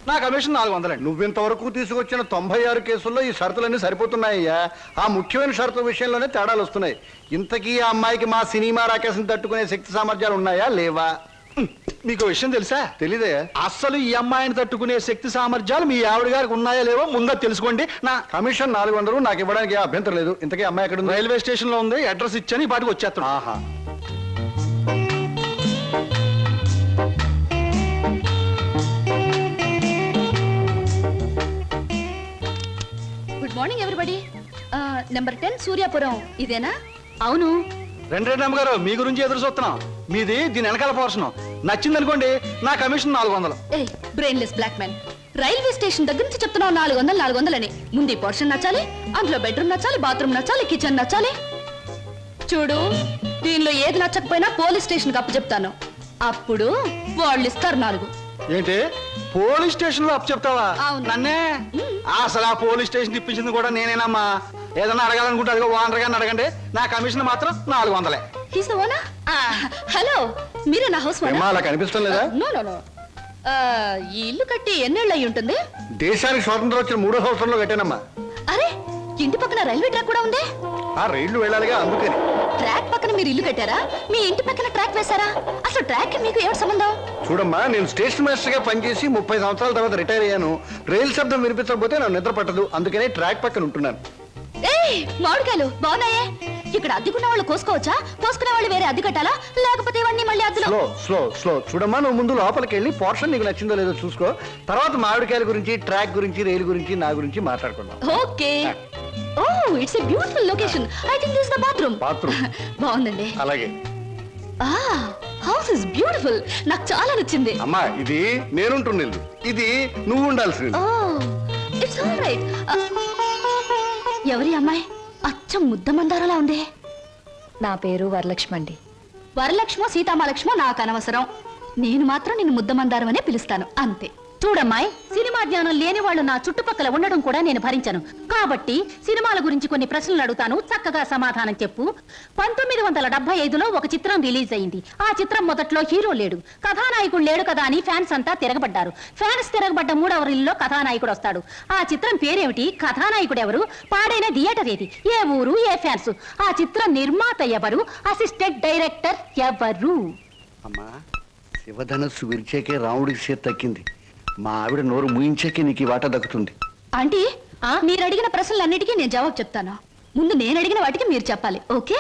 నా కమిషన్ 400. నువ్వింతవరకు తీసుకొచ్చిన 96 కేసుల్లో ఈ షరతులన్నీ సరిపోతున్నాయ్యా. ఆ ముఖ్యమైన షరతుల విషయంలోనే తేడాలు వస్తున్నాయి. ఇంతకీ ఆ అమ్మాయికి మా సినిమా రాకేశం తట్టుకునే శక్తి సామర్థ్యాలు ఉన్నాయా లేవా? మీకు విషయం తెలుసా? తెలీదే. అస్సలు ఈ అమ్మాయిని తట్టుకునే శక్తి సామర్థ్యాలు మీ ఆవిడ గారికి ఉన్నాయా లేవో ముందు తెలుసుకోండి. నా కమిషన్ 400 నాకు ఇవ్వడానికి అభ్యంతరం లేదు. ఇంతకీ అమ్మాయి ఎక్కడ ఉంది? రైల్వే స్టేషన్ లో ఉంది. అడ్రస్ ఇచ్చాను, ఈ పాటికి వచ్చేస్తాను. ఆహా. Good morning everybody. Number 10 Suryapuram ఇదేనా? అవును. రెండు అమ్మగారు, మీ గురించి ఎదురు చూస్తున్నాం. మీది దీని వెనకాల పోర్షన్. నచ్చింది అనుకోండి, నా కమిషన్ 400. ఏయ్ brainless black man, railway station దగ్గర నుంచి చెప్తున్నావు 400 అని. ముందు ఈ పోర్షన్ నచ్చాలి, అందులో బెడ్రూమ్ నచ్చాలి, బాత్రూమ్ నచ్చాలి, కిచెన్ నచ్చాలి. చూడు, దీనిలో ఏది నచ్చకపోయినా పోలీస్ స్టేషన్ కి అప్పు చెప్తాను. అప్పుడు వాళ్ళు ఇస్తారు 4. ఏంటి పోలీస్ స్టేషన్ లో అప్పు చెప్తావా? అవును. నన్నే? అసలు ఆ పోలీస్ స్టేషన్ ఇప్పించింది కూడా నేనేనమ్మా. ఏదన్నా అడగాలనుకుంటే అదిగో ఓనర్ గారిని అడగండి. నా కమిషన్ మాత్రం 400. He's the owner. హలో, మీరే నా హౌస్ ఓనర్? అలా కనిపిస్తాం లేదా? No no no. ఈ ఇల్లు కట్టి ఎన్నేళ్ళు అయి ఉంటుంది? దేశానికి స్వాతంత్రం వచ్చిన 3వ సంవత్సరంలో కట్టానమ్మా. అరే, ఇంటి పక్కన రైల్వే ట్రాక్ కూడా ఉంది. ఆ రైళ్లు వెళ్ళాలిగా, అందుకని. ట్రాక్ పక్కన మీరు ఇల్లు కట్టారా? మీ ఇంటి పక్కన ట్రాక్ వేశారా? అసలు ట్రాక్ మీకు ఏమిటి సంబంధం? చూడమ్మా, నేను స్టేషన్ మాస్టర్ గా పనిచేసి 30 సంవత్సరాల తర్వాత రిటైర్ అయ్యాను. రైలు శబ్దం వినిపించకపోతే నాకు నిద్ర పట్టదు. అందుకనే ట్రాక్ పక్కన ఉంటున్నాను. ఏయ్, మామిడికాయలు బాగున్నాయే. ఇక్కడ అద్దెకున్న వాళ్ళు కోసుకోవచ్చా? కోసుకునే వాళ్ళు వేరే అద్దె కట్టాలా? లేకపోతే ఇవన్నీ మళ్ళీ అద్దెలో? Slow slow slow. చూడమ్మా, నువ్వు ముందు లోపలికి వెళ్ళి పోర్షన్ నీకు నచ్చిందో లేదో చూసుకో. తర్వాత మామిడికాయల గురించి, ట్రాక్ గురించి, రైలు గురించి, నా గురించి మాట్లాడుకుందాం. Okay. Oh, it's a beautiful location. I think this the bathroom. బాగుందండి. అలాగే. House is beautiful. నాకు చాలా నచ్చింది. అమ్మా, ఇది నేనుంటున్న ఇల్లు, ఇది నువ్వు ఉండాల్సింది. ఓ, ఇట్స్ ఆల్ రైట్. ఎవరి అమ్మాయి? అచ్చం ముద్ద మందారలా ఉంది. నా పేరు వరలక్ష్మి అండి. వరలక్ష్మో సీతామలక్ష్మో నాకు అనవసరం. నేను మాత్రం నిన్ను ముద్ద మందారం అనే పిలుస్తాను, అంతే. చూడమ్మాయి, సినిమా జ్ఞానం లేని వాళ్ళు నా చుట్టుపక్కల ఉండడం కూడా నేను భరించను. కాబట్టి సినిమాల గురించి కొన్ని ప్రశ్నలు అడుగుతాను, చక్కగా సమాధానం చెప్పు. 1975లో ఒక చిత్రం రిలీజ్ అయింది. ఆ చిత్రం మొదట్లో హీరో లేడు, కథానాయకుడు లేడు కదా అని ఫ్యాన్స్ అంతా తిరగబడ్డారు. ఫ్యాన్స్ తిరగబడ్డ 3వ రీల్లో కథానాయకుడు వస్తాడు. ఆ చిత్రం పేరేమిటి? కథానాయకుడు ఎవరు? పాడైన థియేటర్ ఏది? ఏ ఊరు? ఏ ఫ్యాన్స్? ఆ చిత్రం నిర్మాత ఎవరు? అసిస్టెంట్ డైరెక్టర్ ఎవరు? అమ్మా, శివధనస్సు విరిచేకే రాముడికి చేతి తక్కింది. మా ఆవిడ నోరు ముయించాకే నీకు ఈ వాటా దక్కుతుంది. ఆంటీ, మీరు అడిగిన ప్రశ్నలన్నిటికీ నేను జవాబు చెప్తాను. ముందు నేను అడిగిన వాటికి మీరు చెప్పాలి, ఓకే?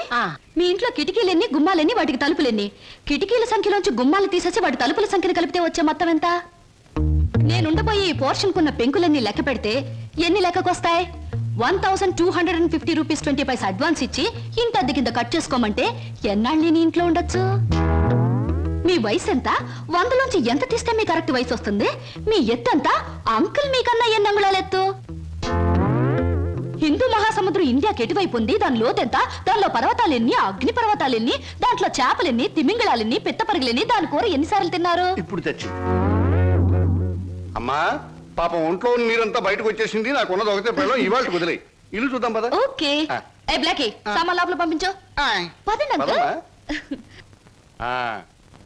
మీ ఇంట్లో కిటికీలెన్ని, గుమ్మాలెన్ని, వాటికి తలుపులెన్ని? కిటికీల సంఖ్యలోంచి గుమ్మాలు తీసేసి వాటి తలుపుల సంఖ్యను కలిపితే వచ్చే మొత్తం ఎంత? నేనుండబోయి ఈ పోర్షన్ కున్న పెంకులన్నీ లెక్క పెడితే ఎన్ని లెక్కకొస్తాయి? 1250 రూపీస్ 20 పైసా అడ్వాన్స్ ఇచ్చి ఇంటి అద్దె కింద కట్ చేసుకోమంటే ఎన్నాళ్ళు నీ ఇంట్లో ఉండొచ్చు? మీ వయసు ఎంత? 100లోంచి ఎంత తీస్తే మీ కరెక్ట్ వయసు వస్తుంది? మీ ఎత్తు ఎంత? అంకుల్ మీకన్నా ఎన్ని అంగుళాల ఎత్తు? హిందూ మహాసముద్రం ఇండియాకి ఎటువైపు ఉంది? దాని లోతెంత? దానిలో పర్వతాలెన్ని, అగ్ని పర్వతాలెన్ని, దాంట్లో చేపలెన్ని, తిమింగళాలెన్ని, పిత్తపరుగులెన్ని, దాని కూర ఎన్నిసార్లు తిన్నారు? ఇప్పుడు తెచ్చి. అమ్మా, పాపం ఒంట్లో నీరంతా బయటకు వచ్చేసింది. నాకున్నది ఒకటే పిల్లలు, ఇవాళ కుదిలే. ఇల్లు చూద్దాం పద. ఓకే. ఏ బ్లాకీ, సామాన్ లోపల పంపించు. పదండి అంకుల్.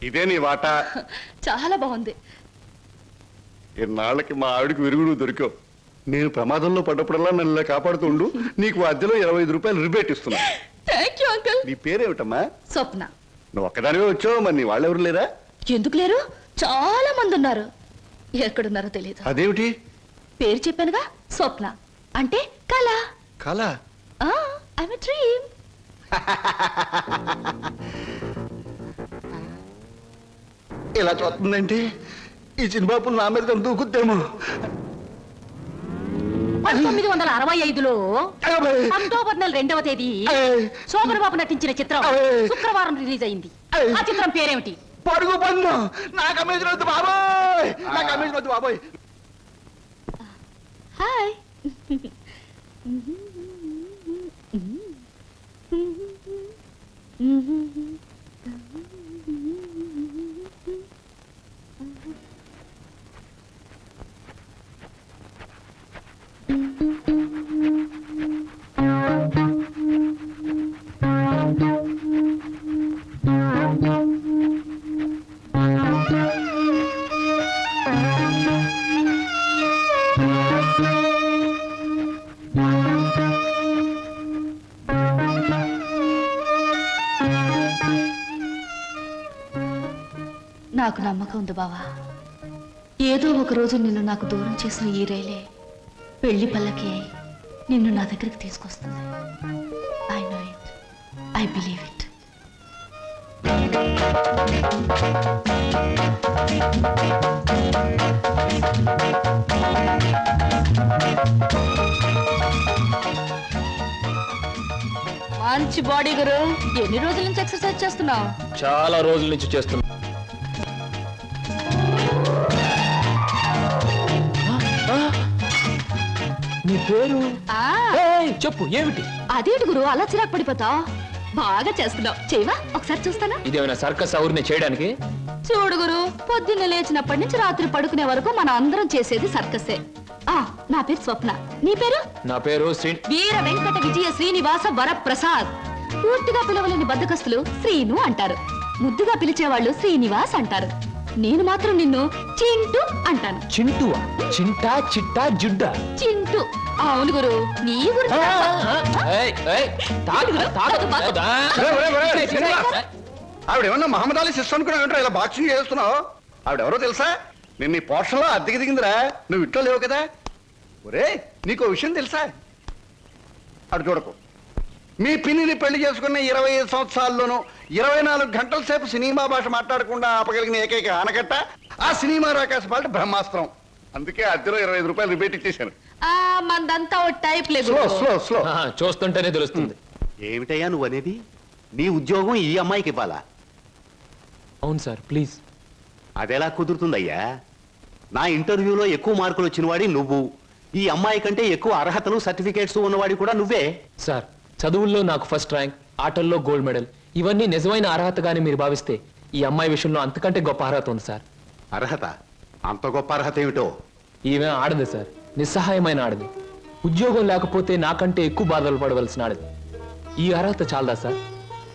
ఇదే నీ వాటా. చాలా బాగుంది. ఇన్నాళ్ళకి మా ఆవిడకి విరుగుడు దొరికావు. నేను ప్రమాదంలో పడ్డప్పుడల్లా నన్ను ఇలా కాపాడుతుండు. నీకు అద్దెలో 25 రూపాయలు రిబేట్ ఇస్తున్నా. Thank you uncle. నీ పేరేమిటమ్మా? స్వప్న. నువ్వు ఒక్కదానివే వచ్చావు, మరి నీ వాళ్ళెవరు లేరా? ఎందుకు లేరు? చాలా మంది ఉన్నారు. ఎక్కడున్నారో తెలియదు. అదేమిటి? పేరు చెప్పానుగా, స్వప్న అంటే కళ. కళ? I'm a dream. ఇలా చూస్తుందంటే ఈ చిన్నబాబు నా మీద దూకుద్దేమో. 1965లో అక్టోబర్ నెల 2వ తేదీ శోభన్ బాబు నటించిన చిత్రం శుక్రవారం రిలీజ్ అయింది. ఆ చిత్రం పేరేమిటి? పడుగు పన్ను. నా కమిషన్ వద్దు బాబోయ్, నా కమిషన్ వద్దు బాబోయ్. హాయ్. ఉంది బావా. ఏదో ఒక రోజు నిన్ను నాకు దూరం చేసిన ఈ రైలే పెళ్లి పల్లకి అయి నిన్ను నా దగ్గరికి తీసుకొస్తుంది. I know it, I believe it. మంచి బాడీ గురు. ఎన్ని రోజుల నుంచి ఎక్సర్సైజ్ చేస్తున్నావు? చాలా రోజుల నుంచి చేస్తున్నా. నీ పేరు చెప్పు, ఏమిటి? అదేంటి గురు అలా చిరాకు పడిపోతావు? బాగా చేస్తున్నావు. చేయవా ఒకసారి చూస్తానా? ఇదేమైనా సర్కస్ ఔర్ని చేయడానికి? చూడు గురు, పొద్దున్న లేచినప్పటి నుంచి రాత్రి పడుకునే వరకు మనం అందరం చేసేది సర్కసే. నా పేరు స్వప్న. నీ పేరు? నా పేరు వీర వెంకట విజయ శ్రీనివాస వరప్రసాద్. పూర్తిగా పిలవలేని బద్దకస్తులు శ్రీను అంటారు, ముద్దుగా పిలిచేవాళ్ళు శ్రీనివాస్ అంటారు. నేను మాత్రం నిన్ను చింటూ అంటాను. చింటువా? చింటా, చిట్టా, జుడ్డా? చింటూ. అవును గురు, నీ గురించి ఆవిడేమన్నా మహమ్మద్ అలీ సిస్టర్ అనుకున్నావు? ఇలా బాక్సింగ్ చేస్తున్నావు. ఆవిడెవరో తెలుసా? నేను నీ పోషణలో అద్దెకి దిగిందిరా. నువ్వు ఇంట్లో లేవు కదా. ఒరే, నీకు విషయం తెలుసా? అటు చూడకు. మీ పిన్నిని పెళ్లి చేసుకున్న 25 సంవత్సరాల్లోనూ 24 గంటల సేపు సినిమా భాష మాట్లాడకుండా ఆపగలిగిన ఏకైక ఆనకట్ట ఆ సినిమా రాకాశ పాట బ్రహ్మాస్త్రం. అందుకే అద్దెలో 25 రూపాయలు రిబేట్ ఇచ్చేశాను. మందంతా ఓ టైప్ లేదు. Slow slow slow. చూస్తుంటేనే తెలుస్తుంది. ఏమిటయ్యా నువ్వు అనేది? నీ ఉద్యోగం ఈ అమ్మాయికి ఇవ్వాలా? అవును సార్, ప్లీజ్. అదెలా కుదురుతుందయ్యా? నా ఇంటర్వ్యూలో ఎక్కువ మార్కులు వచ్చినవాడి నువ్వు, ఈ అమ్మాయి కంటే ఎక్కువ అర్హతలు సర్టిఫికేట్స్ ఉన్నవాడి కూడా నువ్వే. సార్, చదువుల్లో నాకు ఫస్ట్ ర్యాంక్, ఆటల్లో గోల్డ్ మెడల్, ఇవన్నీ నిజమైన అర్హతగానే మీరు భావిస్తే ఈ అమ్మాయి విషయంలో అంతకంటే గొప్ప అర్హత ఉంది సార్. అర్హత? అంత గొప్ప అర్హత ఏమిటో? ఈమె ఆడదు సార్, నిస్సహాయమైన ఆడది. ఉద్యోగం లేకపోతే నాకంటే ఎక్కువ బాధలు పడవలసిన ఆడది. ఈ అర్హత చాలదా సార్?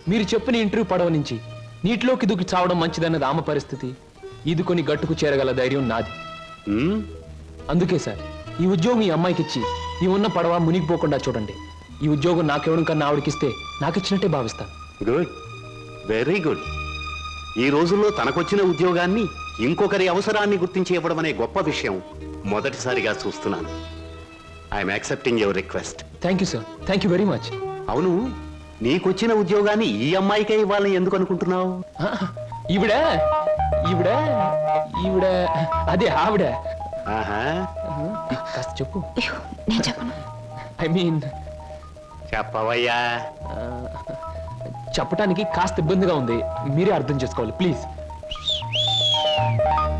మీరు చెప్పిన ఇంటర్వ్యూ పడవ నుంచి నీటిలోకి దూకి చావడం మంచిదన్నది ఆమె పరిస్థితి. ఈదుకొని గట్టుకు చేరగల ధైర్యం నాది. అందుకే సార్, ఈ ఉద్యోగం ఈ అమ్మాయికి ఇచ్చి ఈ ఉన్న పడవ మునిగిపోకుండా చూడండి. ఈ ఉద్యోగం నాకెవడం కన్నా ఆవిడకిస్తే నాకిచ్చినట్టే భావిస్తాను. Good, very good. ఈ రోజుల్లో తనకొచ్చిన ఉద్యోగాన్ని ఇంకొకరి అవసరాన్ని గుర్తించి ఇవ్వడం అనే గొప్ప విషయం మొదటిసారిగా చూస్తున్నాను. I'm accepting your request. Thank you sir, thank you very much. అవును, నీకొచ్చిన ఉద్యోగాన్ని ఈ అమ్మాయికే ఇవ్వాలని ఎందుకు అనుకుంటున్నావు? ఈవిడ ఈవిడ ఈవిడ అదే ఆవిడ. ఆహా, కాస్త చెప్పు. నేను చెప్పను. ఐ మీన్ చెప్పవయ్యా. చెప్పడానికి కాస్త ఇబ్బందిగా ఉంది, మీరే అర్థం చేసుకోవాలి ప్లీజ్.